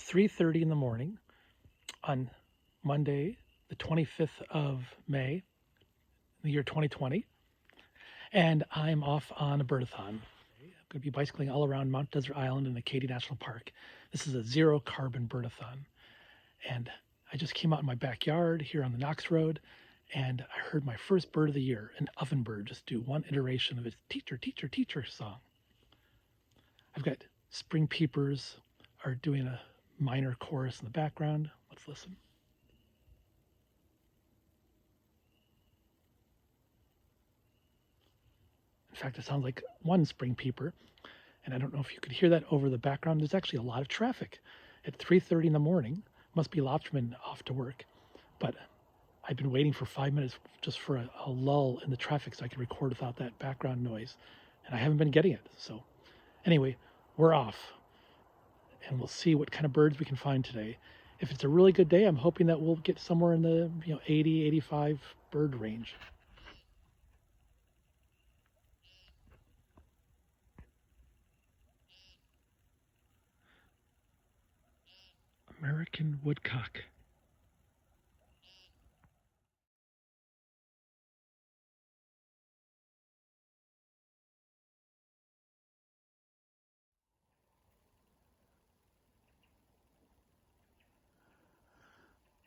3:30 in the morning on Monday, the 25th of May, the year 2020, and I'm off on a birdathon. I'm going to be bicycling all around Mount Desert Island in Acadia National Park. This is a zero carbon birdathon, and I just came out in my backyard here on the Knox Road, and I heard my first bird of the year, an ovenbird, just do one iteration of its teacher, teacher, teacher song. I've got spring peepers are doing a minor chorus in the background. Let's listen. In fact, it sounds like one spring peeper, and I don't know if you could hear that over the background. There's actually a lot of traffic at 3:30 in the morning. Must be lobstermen off to work, but I've been waiting for 5 minutes just for a lull in the traffic so I can record without that background noise, and I haven't been getting it. So anyway, we're off, and we'll see what kind of birds we can find today. If it's a really good day, I'm hoping that we'll get somewhere in the 80, 85 bird range. American woodcock.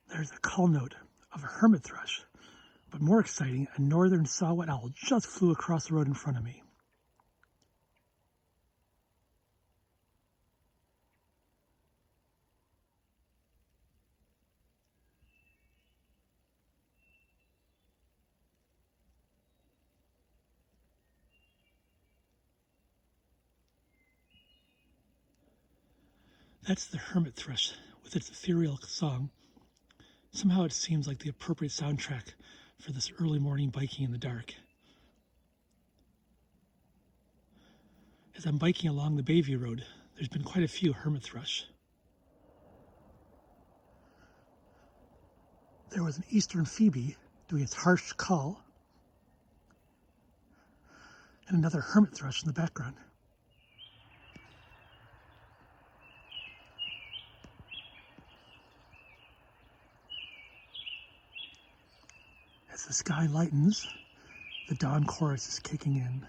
There's a call note of a hermit thrush, but more exciting, a northern saw-whet owl just flew across the road in front of me. That's the hermit thrush with its ethereal song. Somehow it seems like the appropriate soundtrack for this early morning biking in the dark. As I'm biking along the Bayview Road, there's been quite a few hermit thrush. There was an eastern phoebe doing its harsh call, and another hermit thrush in the background. As the sky lightens, the dawn chorus is kicking in.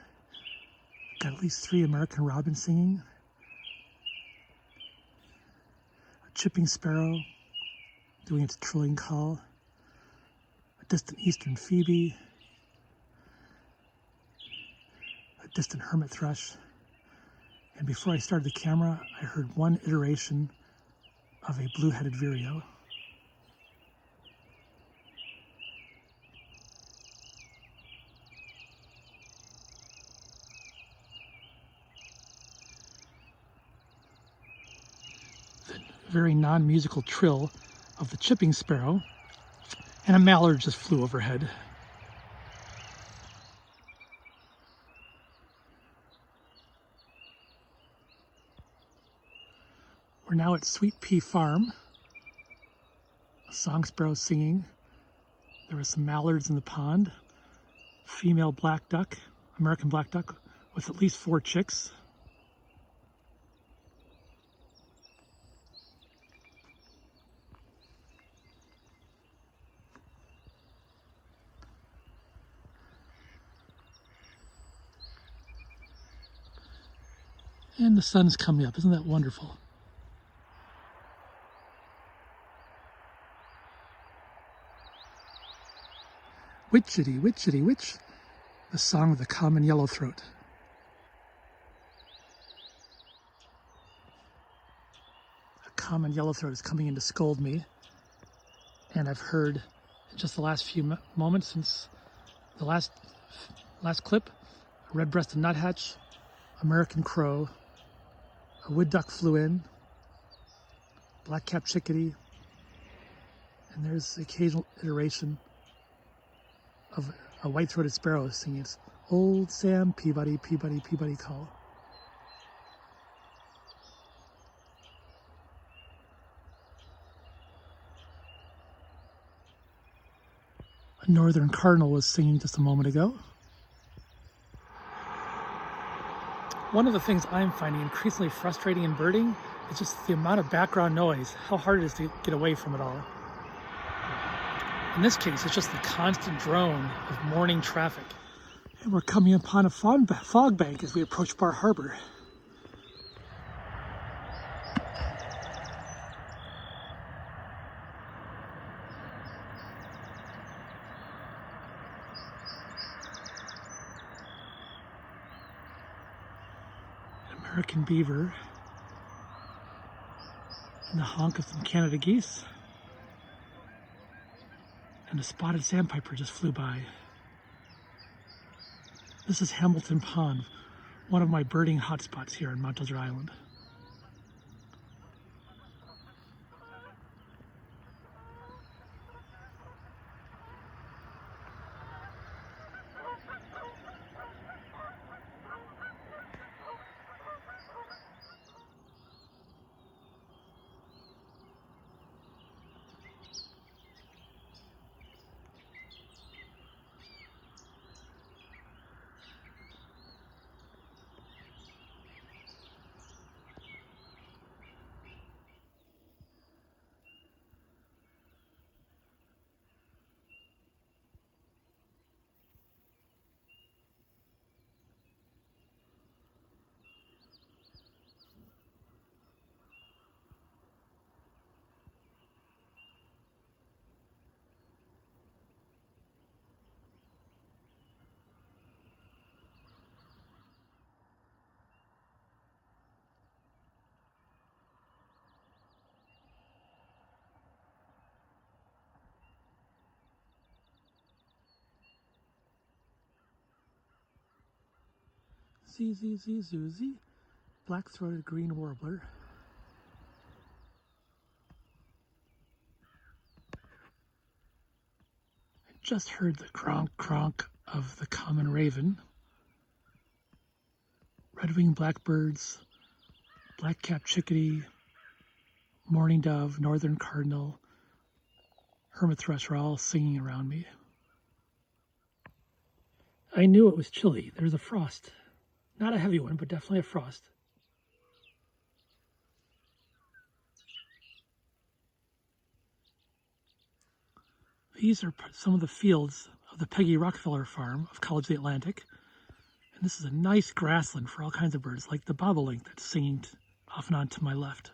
Got at least 3 American robins singing, a chipping sparrow doing its trilling call, a distant eastern phoebe, a distant hermit thrush, and before I started the camera, I heard one iteration of a blue-headed vireo. Very non-musical trill of the chipping sparrow, and a mallard just flew overhead. We're now at Sweet Pea Farm. A song sparrow singing. There were some mallards in the pond. Female black duck, American black duck, with at least 4 chicks. And the sun's coming up. Isn't that wonderful? Witchity, witchity, witch. The song of the common yellowthroat. A common yellowthroat is coming in to scold me. And I've heard in just the last few moments since the last clip, a red-breasted nuthatch, American crow, a wood duck flew in, black-capped chickadee, and there's the occasional iteration of a white-throated sparrow singing its Old Sam Peabody, Peabody, Peabody call. A northern cardinal was singing just a moment ago. One of the things I'm finding increasingly frustrating in birding is just the amount of background noise, how hard it is to get away from it all. In this case, it's just the constant drone of morning traffic. And we're coming upon a fog bank as we approach Bar Harbor. American beaver and the honk of some Canada geese, and a spotted sandpiper just flew by. This is Hamilton Pond, one of my birding hotspots here on Mount Desert Island. Zuzi, black-throated green warbler. I just heard the cronk of the common raven, red-winged blackbirds, black-capped chickadee, mourning dove, northern cardinal, hermit thrush are all singing around me. I knew it was chilly. There's a frost. Not a heavy one, but definitely a frost. These are some of the fields of the Peggy Rockefeller farm of College of the Atlantic. And this is a nice grassland for all kinds of birds, like the bobolink that's singing off and on to my left.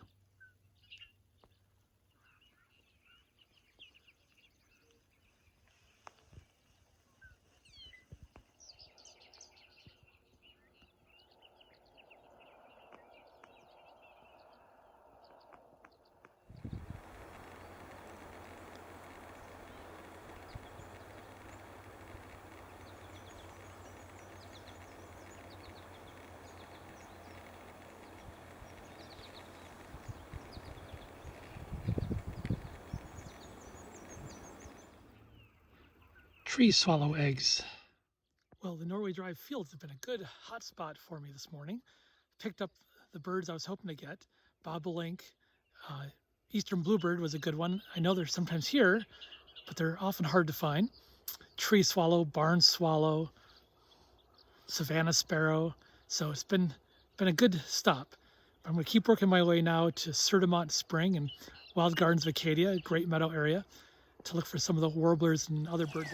Tree swallow eggs. Well, the Norway Drive fields have been a good hot spot for me this morning. Picked up the birds I was hoping to get. Bobolink, eastern bluebird was a good one. I know they're sometimes here, but they're often hard to find. Tree swallow, barn swallow, Savanna sparrow. So it's been a good stop. I'm going to keep working my way now to Cerdamont Spring and Wild Gardens of Acadia, a great meadow area, to look for some of the warblers and other birds.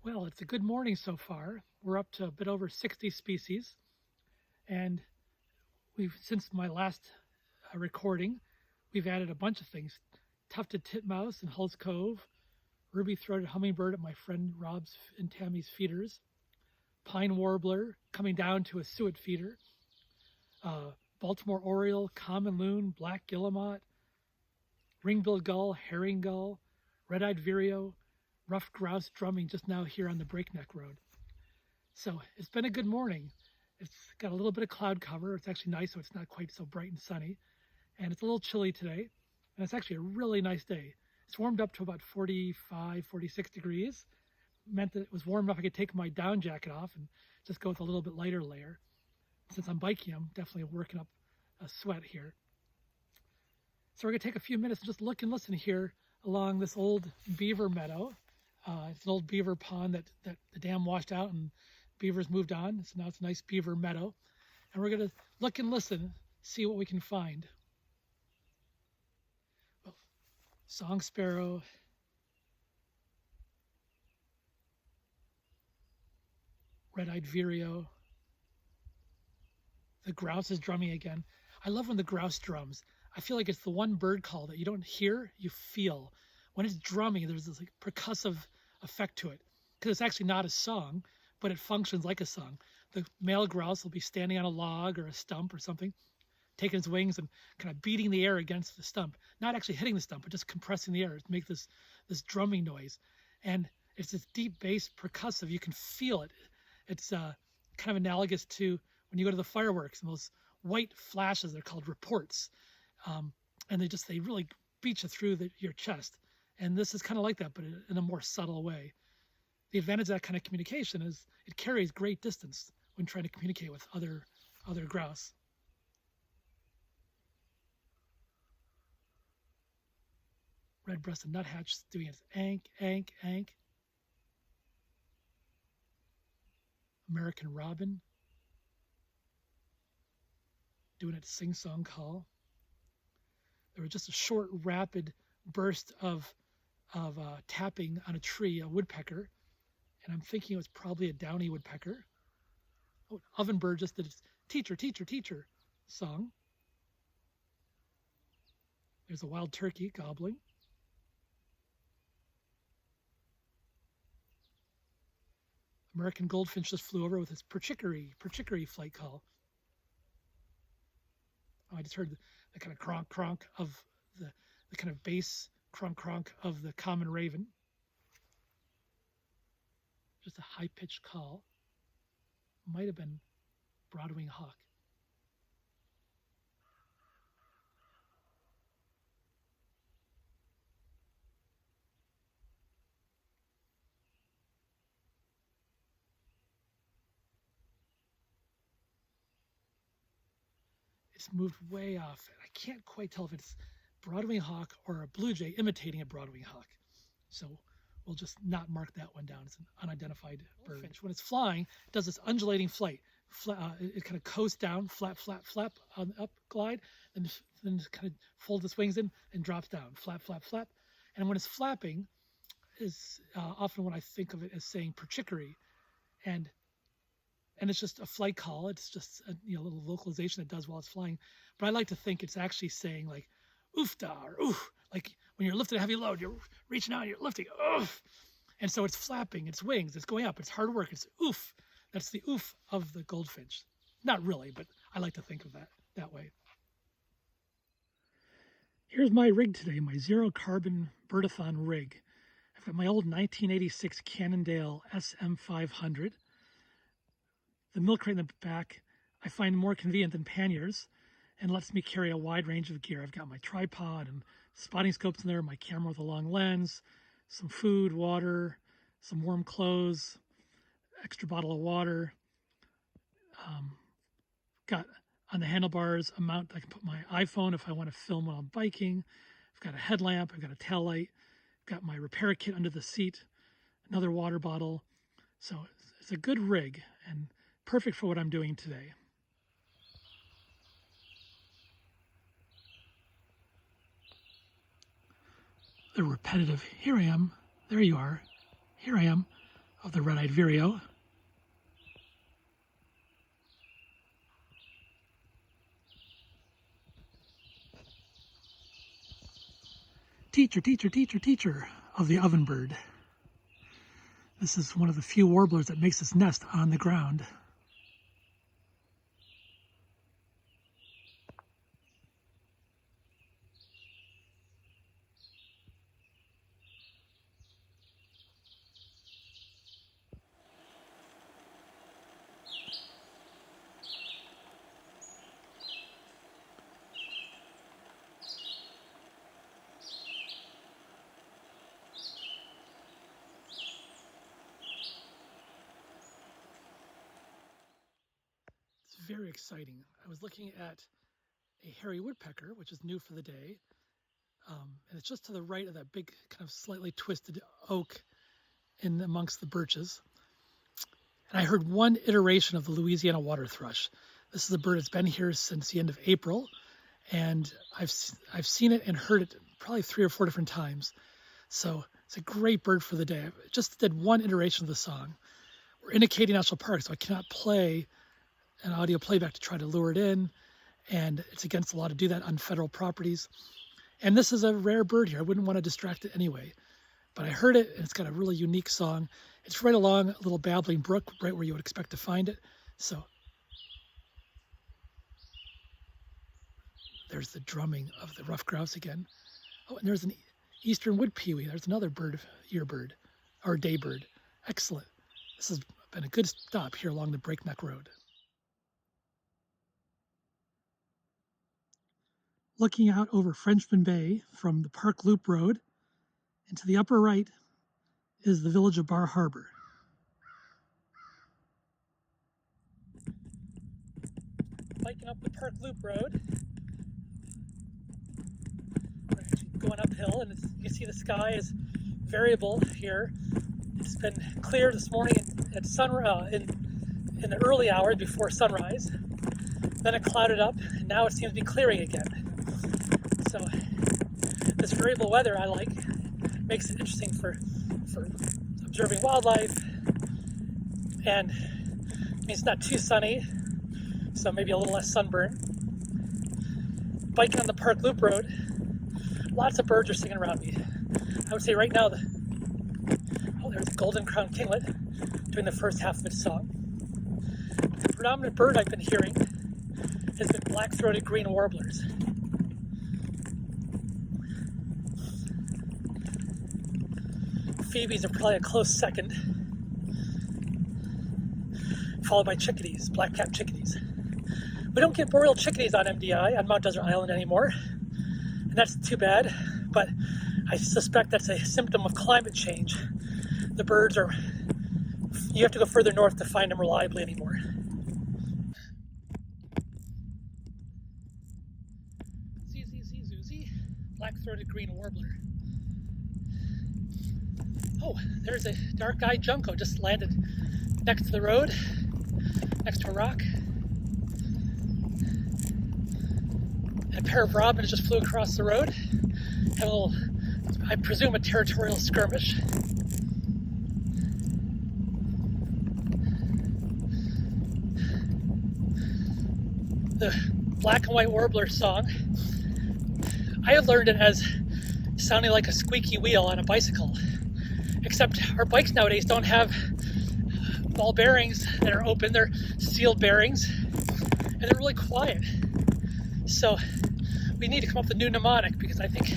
Well, it's a good morning so far. We're up to a bit over 60 species, and since my last recording, we've added a bunch of things. Tufted titmouse in Hull's Cove, ruby-throated hummingbird at my friend Rob's and Tammy's feeders, pine warbler coming down to a suet feeder, Baltimore oriole, common loon, black guillemot, ring-billed gull, herring gull, red-eyed vireo, ruffed grouse drumming just now here on the Breakneck Road. So it's been a good morning. It's got a little bit of cloud cover. It's actually nice, so it's not quite so bright and sunny. And it's a little chilly today. And it's actually a really nice day. It's warmed up to about 45, 46 degrees. Meant that it was warm enough I could take my down jacket off and just go with a little bit lighter layer. Since I'm biking, I'm definitely working up a sweat here. So we're going to take a few minutes and just look and listen here along this old beaver meadow. It's an old beaver pond that the dam washed out and beavers moved on. So now it's a nice beaver meadow. And we're going to look and listen, see what we can find. Well, song sparrow, red-eyed vireo. The grouse is drumming again. I love when the grouse drums. I feel like it's the one bird call that you don't hear, you feel. When it's drumming, there's this like percussive effect to it. Because it's actually not a song, but it functions like a song. The male grouse will be standing on a log or a stump or something, taking his wings and kind of beating the air against the stump. Not actually hitting the stump, but just compressing the air to make this drumming noise. And it's this deep bass percussive. You can feel it. It's kind of analogous to when you go to the fireworks and those white flashes, they're called reports. And they really beat you through your chest. And this is kind of like that, but in a more subtle way. The advantage of that kind of communication is it carries great distance when trying to communicate with other grouse. Red-breasted nuthatch doing its ank, ank, ank. American robin doing its sing-song call. There was just a short, rapid burst of tapping on a tree, a woodpecker, and I'm thinking it was probably a Downy Woodpecker. Oh, ovenbird just did its teacher, teacher, teacher song. There's a wild turkey gobbling. American goldfinch just flew over with its Chickadee flight call. Oh, I just heard the kind of cronk cronk of the kind of bass cronk cronk of the common raven. Just a high-pitched call. Might have been broadwing hawk. It's moved way off. I can't quite tell if it's broadwing hawk or a blue jay imitating a broadwing hawk. So we'll just not mark that one down. It's an unidentified bird. When it's flying, it does this undulating flight. It kind of coasts down, flap, flap, flap on the up glide, and then kind of folds its wings in and drops down, flap, flap, flap. And when it's flapping, is often when I think of it as saying Chickadee, and it's just a flight call. It's just a little vocalization it does while it's flying. But I like to think it's actually saying like oof-da or oof, like when you're lifting a heavy load, you're reaching out, you're lifting, oof. And so it's flapping, its wings, it's going up, it's hard work, it's oof. That's the oof of the goldfinch. Not really, but I like to think of that way. Here's my rig today, my zero carbon Birdathon rig. I've got my old 1986 Cannondale SM500. The milk crate in the back I find more convenient than panniers and lets me carry a wide range of gear. I've got my tripod and spotting scopes in there, my camera with a long lens, some food, water, some warm clothes, extra bottle of water. Got on the handlebars a mount I can put my iPhone if I want to film while I'm biking. I've got a headlamp, I've got a tail light, I've got my repair kit under the seat, another water bottle. So it's a good rig and perfect for what I'm doing today. The repetitive, here I am, there you are, here I am, of the red-eyed vireo. Teacher, teacher, teacher, teacher of the ovenbird. This is one of the few warblers that makes its nest on the ground. very exciting. I was looking at a hairy woodpecker, which is new for the day. And it's just to the right of that big kind of slightly twisted oak in amongst the birches. And I heard one iteration of the Louisiana water thrush. This is a bird that's been here since the end of April, and I've seen it and heard it probably 3 or 4 different times. So it's a great bird for the day. I just did one iteration of the song. We're in Chickadee National Park, so I cannot play an audio playback to try to lure it in, and it's against the law to do that on federal properties. And this is a rare bird here. I wouldn't want to distract it anyway. But I heard it, and it's got a really unique song. It's right along a little babbling brook, right where you would expect to find it. So there's the drumming of the ruffed grouse again. Oh, and there's an eastern Wood-Pewee. There's another bird, earbird, or daybird. Excellent. This has been a good stop here along the Breakneck Road. Looking out over Frenchman Bay from the Park Loop Road, and to the upper right is the village of Bar Harbor. Biking up the Park Loop Road. We're actually going uphill, and you can see the sky is variable here. It's been clear this morning at in the early hours before sunrise. Then it clouded up, and now it seems to be clearing again. So this variable weather I like. Makes it interesting for observing wildlife, and it's not too sunny, so maybe a little less sunburn. Biking on the Park Loop Road, lots of birds are singing around me. I would say right now, there's a golden crowned kinglet doing the first half of its song. The predominant bird I've been hearing has been black-throated green warblers. Phoebes are probably a close second, followed by chickadees, black-capped chickadees. We don't get boreal chickadees on MDI, on Mount Desert Island anymore, and that's too bad, but I suspect that's a symptom of climate change. The birds you have to go further north to find them reliably anymore. Zuzi, black-throated green warbler. Oh, there's a dark-eyed junco just landed next to the road, next to a rock. And a pair of robins just flew across the road. Had a little, I presume, a territorial skirmish. The black and white warbler song, I have learned it as sounding like a squeaky wheel on a bicycle. Except our bikes nowadays don't have ball bearings that are open. They're sealed bearings, and they're really quiet. So we need to come up with a new mnemonic, because I think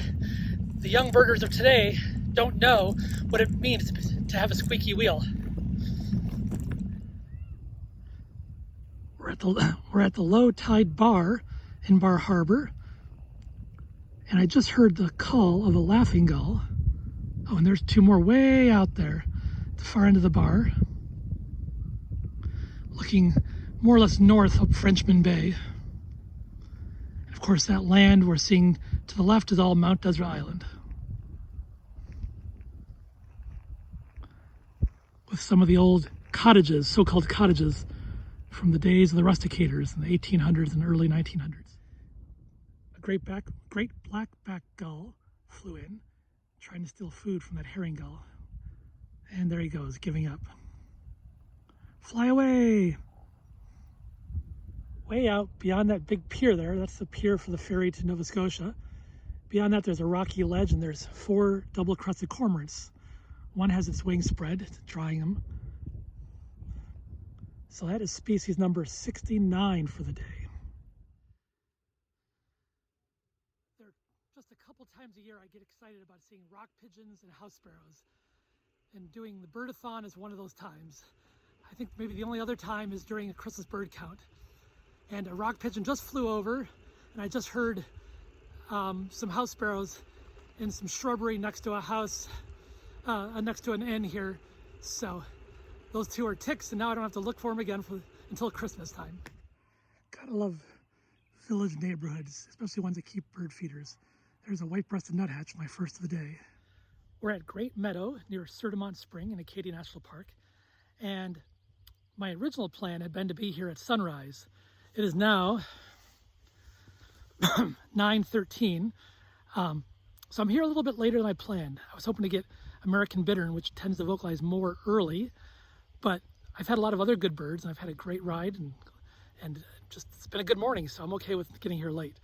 the young birders of today don't know what it means to have a squeaky wheel. We're at the low tide bar in Bar Harbor, and I just heard the call of a laughing gull. Oh, and there's 2 more way out there at the far end of the bar, looking more or less north up Frenchman Bay. And of course, that land we're seeing to the left is all Mount Desert Island, with some of the old cottages, so-called cottages, from the days of the rusticators in the 1800s and early 1900s. A great black-backed gull flew in, trying to steal food from that herring gull. And there he goes, giving up. Fly away! Way out beyond that big pier there, that's the pier for the ferry to Nova Scotia. Beyond that, there's a rocky ledge, and there's 4 double-crested cormorants. One has its wings spread, drying them. So that is species number 69 for the day. Just a couple times a year I get excited about seeing rock pigeons and house sparrows, and doing the Birdathon is one of those times. I think maybe the only other time is during a Christmas bird count. And a rock pigeon just flew over, and I just heard some house sparrows in some shrubbery next to a house, next to an inn here. So those 2 are ticks, and now I don't have to look for them again until Christmas time. Gotta love village neighborhoods, especially ones that keep bird feeders. There's a white-breasted nuthatch, my first of the day. We're at Great Meadow near Cerdamont Spring in Chickadee National Park, and my original plan had been to be here at sunrise. It is now 9:13, so I'm here a little bit later than I planned. I was hoping to get American bittern, which tends to vocalize more early, but I've had a lot of other good birds, and I've had a great ride, and just it's been a good morning, so I'm okay with getting here late.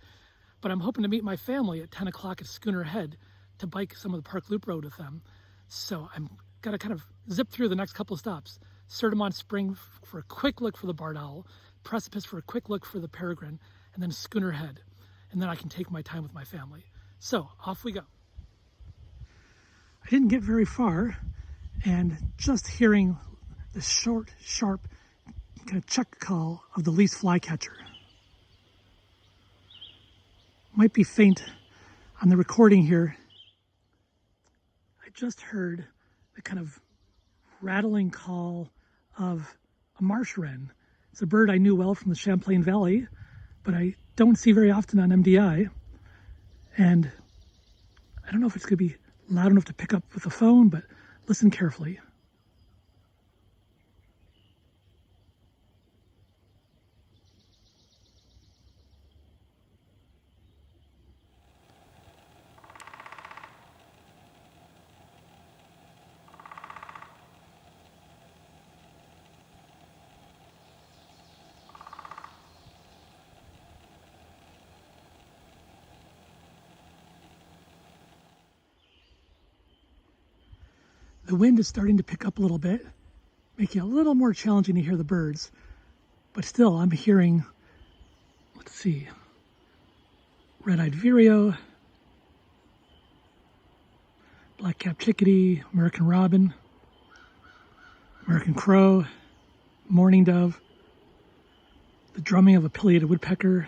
But I'm hoping to meet my family at 10 o'clock at Schooner Head to bike some of the Park Loop Road with them. So I'm gonna kind of zip through the next couple of stops. Cerdamont Spring for a quick look for the barred owl, Precipice for a quick look for the peregrine, and then Schooner Head. And then I can take my time with my family. So off we go. I didn't get very far, and just hearing the short, sharp kind of check call of the least flycatcher. Might be faint on the recording here. I just heard the kind of rattling call of a marsh wren. It's a bird I knew well from the Champlain Valley, but I don't see very often on MDI. And I don't know if it's going to be loud enough to pick up with the phone, but listen carefully. The wind is starting to pick up a little bit, making it a little more challenging to hear the birds. But still, I'm hearing, let's see, red-eyed vireo, black-capped chickadee, American robin, American crow, mourning dove, the drumming of a pileated woodpecker,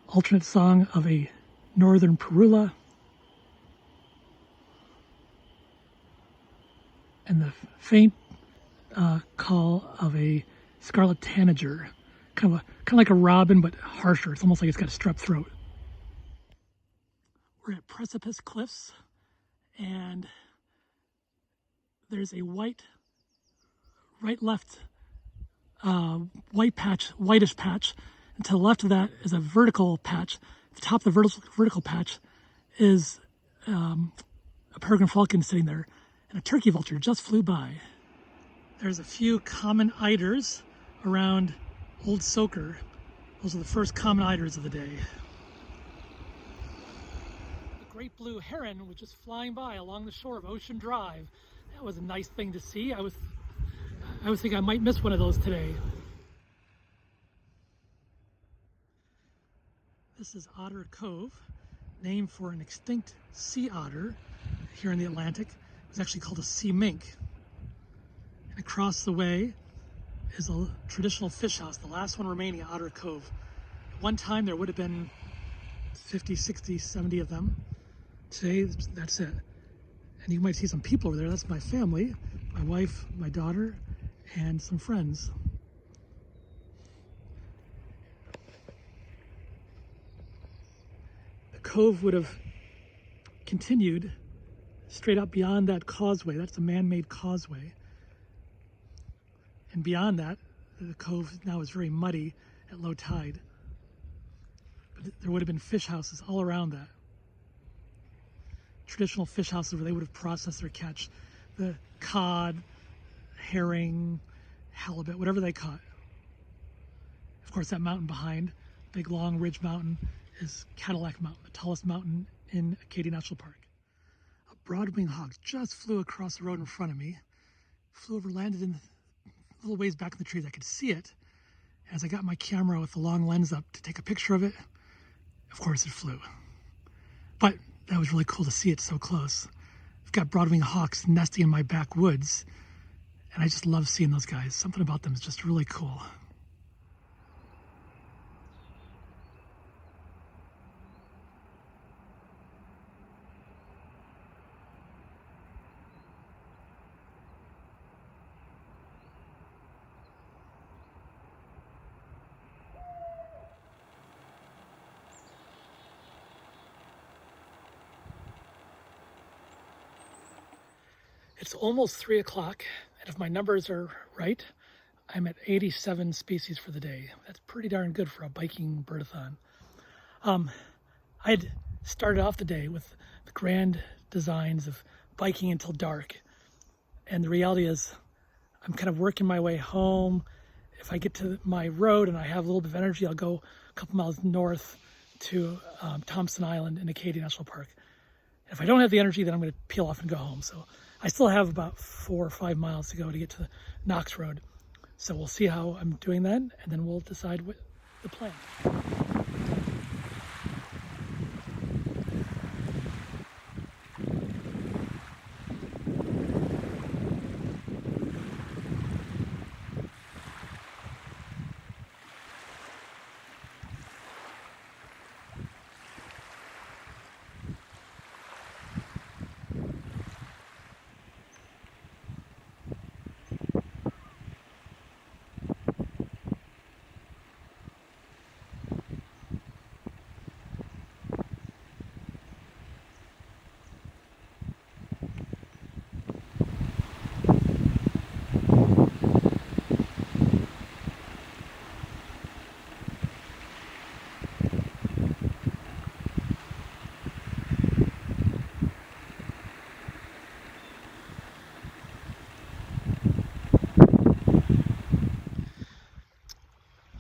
alternate song of a northern parula, and the faint call of a scarlet tanager, kind of like a robin, but harsher. It's almost like it's got a strep throat. We're at Precipice Cliffs, and there's a white, right-left white patch, whitish patch, and to the left of that is a vertical patch. At the top of the vertical patch is a peregrine falcon sitting there, and a turkey vulture just flew by. There's a few common eiders around Old Soaker. Those are the first common eiders of the day. The great blue heron was just flying by along the shore of Ocean Drive. That was a nice thing to see. I was thinking I might miss one of those today. This is Otter Cove, named for an extinct sea otter here in the Atlantic. It was actually called a sea mink. And across the way is a traditional fish house, the last one remaining at Otter Cove. At one time there would have been 50, 60, 70 of them. Today, that's it. And you might see some people over there. That's my family, my wife, my daughter, and some friends. The cove would have continued straight up beyond that causeway. That's a man-made causeway. And beyond that, the cove now is very muddy at low tide. But there would have been fish houses all around that. Traditional fish houses where they would have processed their catch. The cod, herring, halibut, whatever they caught. Of course, that mountain behind, big long ridge mountain, is Cadillac Mountain, the tallest mountain in Chickadee National Park. A broad-winged hawk just flew across the road in front of me, flew over, landed in a little ways back in the trees. I could see it. As I got my camera with the long lens up to take a picture of it, of course it flew. But that was really cool to see it so close. I've got broad-winged hawks nesting in my backwoods, and I just love seeing those guys. Something about them is just really cool. It's almost 3 o'clock, and if my numbers are right, I'm at 87 species for the day. That's pretty darn good for a biking birdathon. I'd started off the day with the grand designs of biking until dark, and the reality is I'm kind of working my way home. If I get to my road and I have a little bit of energy, I'll go a couple miles north to Thompson Island in Acadian National Park. If I don't have the energy, then I'm going to peel off and go home. So I still have about 4 or 5 miles to go to get to the Knox Road. So we'll see how I'm doing that, and then we'll decide what the plan.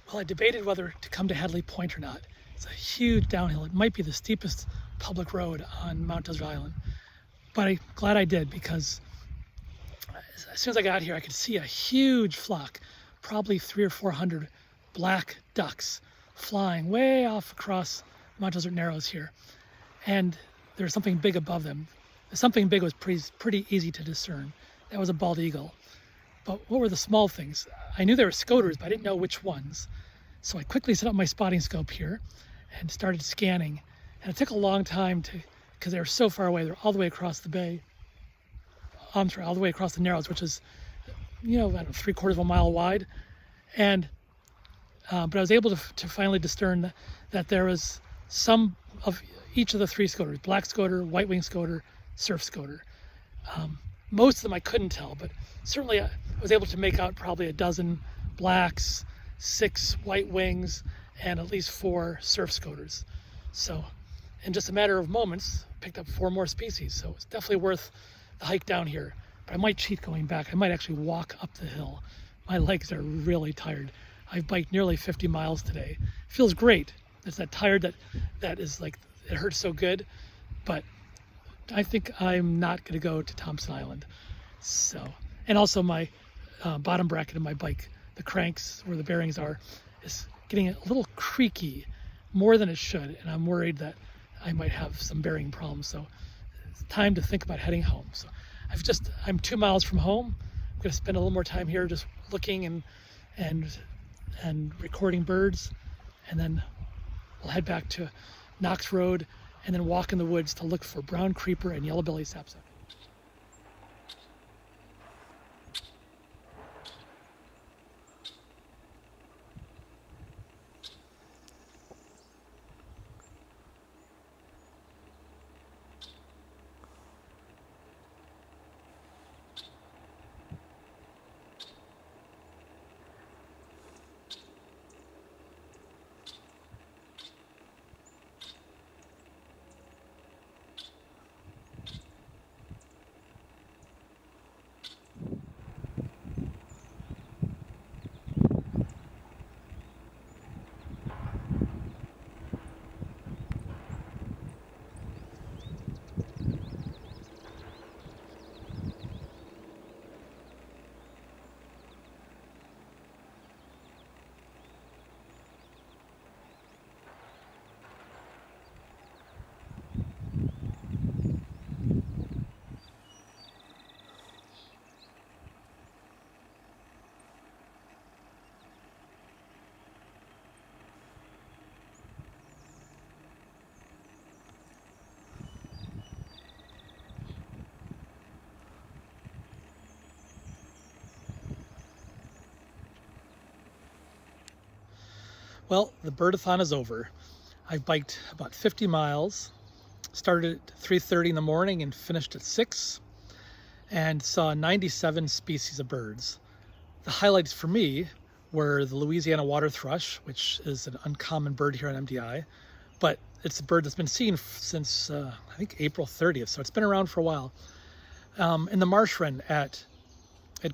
Well, I debated whether to come to Hadley Point or not. It's a huge downhill. It might be the steepest public road on Mount Desert Island. But I'm glad I did, because as soon as I got here, I could see a huge flock, probably 300 or 400 black ducks flying way off across Mount Desert Narrows here. And there's something big above them. The something big was pretty easy to discern. That was a bald eagle. But what were the small things? I knew they were scoters, but I didn't know which ones. So I quickly set up my spotting scope here and started scanning. And it took a long time because they were so far away. They're all the way across the bay. I'm sorry, all the way across the Narrows, which is, about 3/4 of a mile wide. And but I was able to finally discern that there was some of each of the 3 scoters: black scoter, white-winged scoter, surf scoter. Most of them I couldn't tell, but certainly I was able to make out probably a dozen blacks, 6 white wings, and at least 4 surf scoters. So in just a matter of moments, picked up 4 more species. So it's definitely worth the hike down here. But I might cheat going back. I might actually walk up the hill. My legs are really tired. I've biked nearly 50 miles today. It feels great. It's that tired that is like, it hurts so good, but I think I'm not going to go to Thompson Island. So, and also my bottom bracket of my bike, the cranks where the bearings are, is getting a little creaky, more than it should, and I'm worried that I might have some bearing problems. So it's time to think about heading home. So I'm 2 miles from home. I'm going to spend a little more time here just looking and recording birds, and then we'll head back to Knox Road and then walk in the woods to look for brown creeper and yellow-bellied sapsucker. Well, the birdathon is over. I've biked about 50 miles, started at 3:30 in the morning and finished at 6. and saw 97 species of birds. The highlights for me were the Louisiana water thrush, which is an uncommon bird here on MDI, but it's a bird that's been seen since I think April 30th, so it's been around for a while. And the Marsh Wren at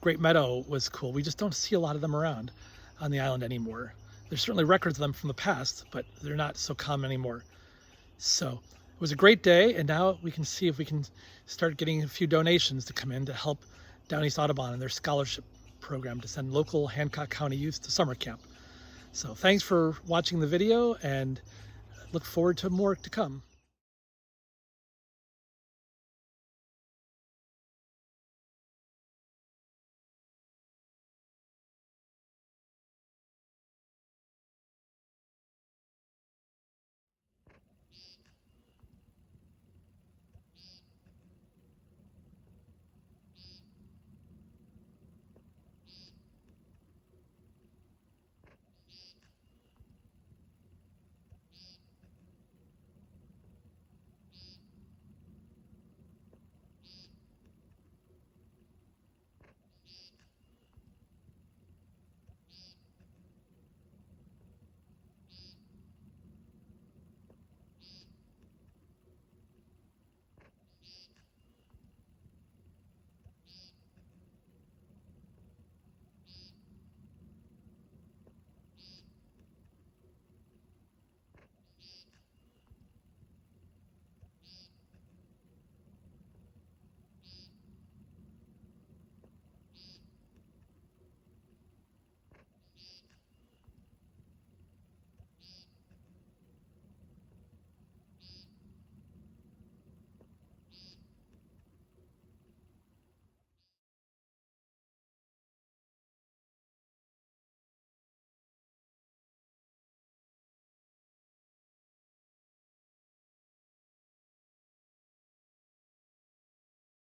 Great Meadow was cool. We just don't see a lot of them around on the island anymore. There's certainly records of them from the past, but they're not so common anymore. So it was a great day, and now we can see if we can start getting a few donations to come in to help Downeast Audubon in their scholarship program to send local Hancock County youth to summer camp. So thanks for watching the video, and look forward to more to come.